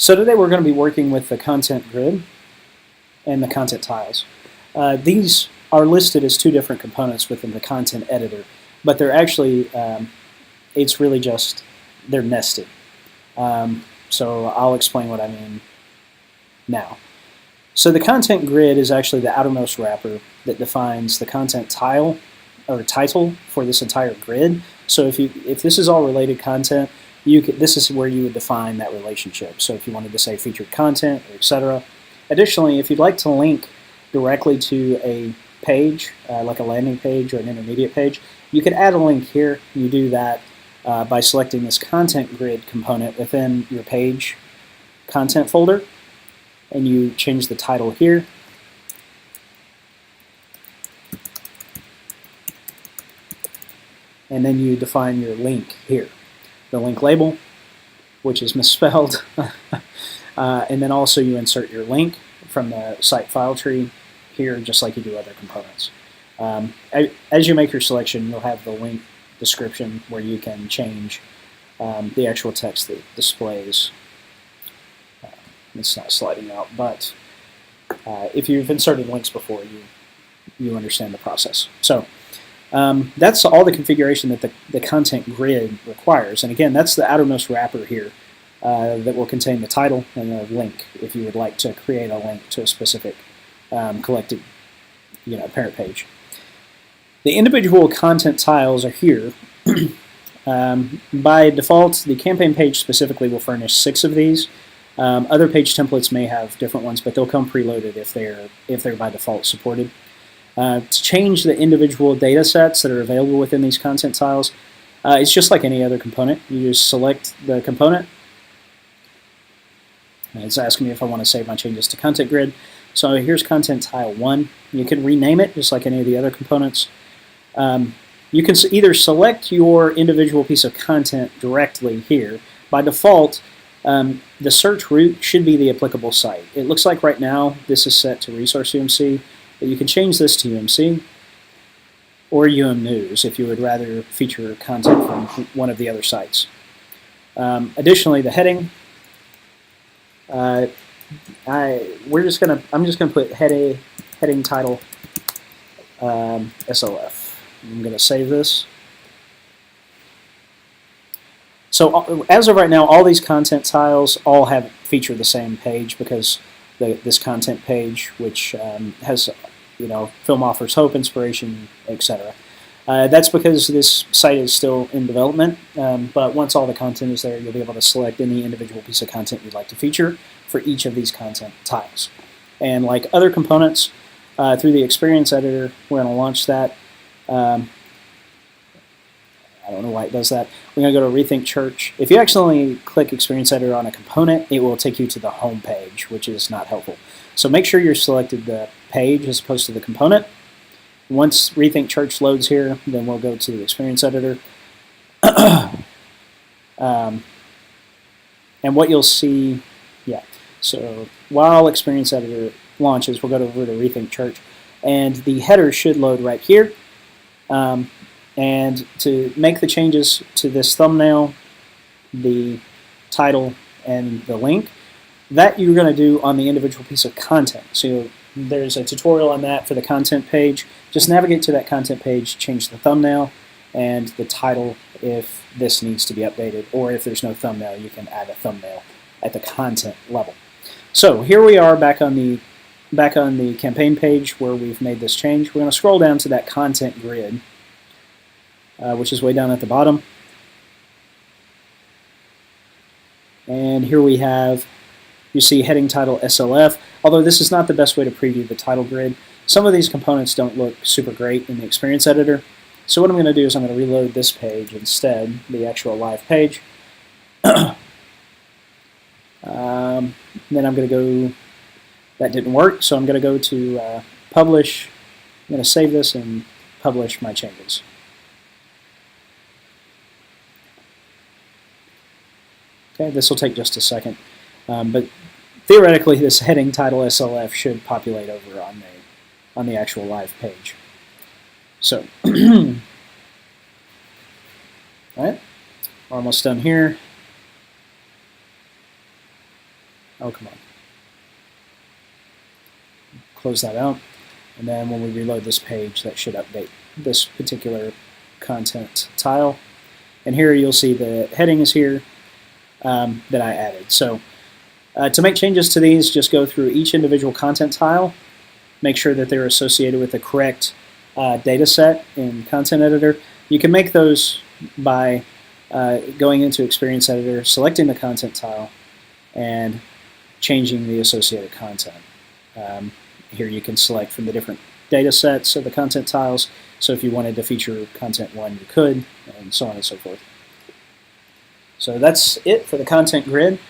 So today we're going to be working with the content grid and the content tiles. These are listed as two different components within the content editor, but they're actually, it's really just, they're nested. So I'll explain what I mean now. So the content grid is actually the outermost wrapper that defines the content tile or title for this entire grid. So if this is all related content, this is where you would define that relationship. So if you wanted to say featured content, or etc. Additionally, if you'd like to link directly to a page, like a landing page or an intermediate page, you could add a link here. You do that by selecting this content grid component within your page content folder, and you change the title here. And then you define your link here. The link label, which is misspelled, and then also you insert your link from the site file tree here, just like you do other components. As you make your selection, you'll have the link description where you can change the actual text that displays. It's not sliding out, but if you've inserted links before, you understand the process. So that's all the configuration that the content grid requires. And again, that's the outermost wrapper here that will contain the title and the link if you would like to create a link to a specific collected parent page. The individual content tiles are here. By default, the campaign page specifically will furnish 6 of these. Other page templates may have different ones, but they'll come preloaded if they're by default supported. To change the individual data sets that are available within these content tiles, it's just like any other component. You just select the component. It's asking me if I want to save my changes to content grid. So here's content tile 1. You can rename it just like any of the other components. You can either select your individual piece of content directly here. By default, the search root should be the applicable site. It looks like right now this is set to Resource UMC, but you can change this to UMC or News if you would rather feature content from one of the other sites. Additionally, the heading, I'm just gonna put heading title SLF. I'm gonna save this. So as of right now, all these content tiles all feature the same page because this content page, which has film offers hope, inspiration, etc. That's because this site is still in development, but once all the content is there, you'll be able to select any individual piece of content you'd like to feature for each of these content tiles. And like other components, through the Experience Editor, we're going to launch that. I don't know why it does that. We're going to go to Rethink Church. If you accidentally click Experience Editor on a component, it will take you to the home page, which is not helpful. So make sure you're selected the page as opposed to the component. Once Rethink Church loads here, then we'll go to the Experience Editor. And what you'll see, so while Experience Editor launches, we'll go over to Rethink Church, and the header should load right here. And to make the changes to this thumbnail, the title, and the link, that you're going to do on the individual piece of content. So there's a tutorial on that for the content page. Just navigate to that content page, change the thumbnail and the title if this needs to be updated, or if there's no thumbnail, you can add a thumbnail at the content level. So here we are back on the campaign page where we've made this change. We're going to scroll down to that content grid, which is way down at the bottom. And here we have, you see heading title SLF, although this is not the best way to preview the title grid. Some of these components don't look super great in the Experience Editor. So what I'm going to do is I'm going to reload this page instead, the actual live page. Then I'm going to go, that didn't work, so I'm going to go to Publish. I'm going to save this and publish my changes. Okay, this will take just a second, but theoretically this heading title SLF should populate over on the actual live page. So, all right, we're almost done here. Oh, come on. Close that out. And then when we reload this page, that should update this particular content tile. And here you'll see the heading is here that I added. So to make changes to these, just go through each individual content tile, make sure that they're associated with the correct data set in Content Editor. You can make those by going into Experience Editor, selecting the content tile, and changing the associated content. Here you can select from the different data sets of the content tiles. So if you wanted to feature content 1, you could, and so on and so forth. So that's it for the content grid.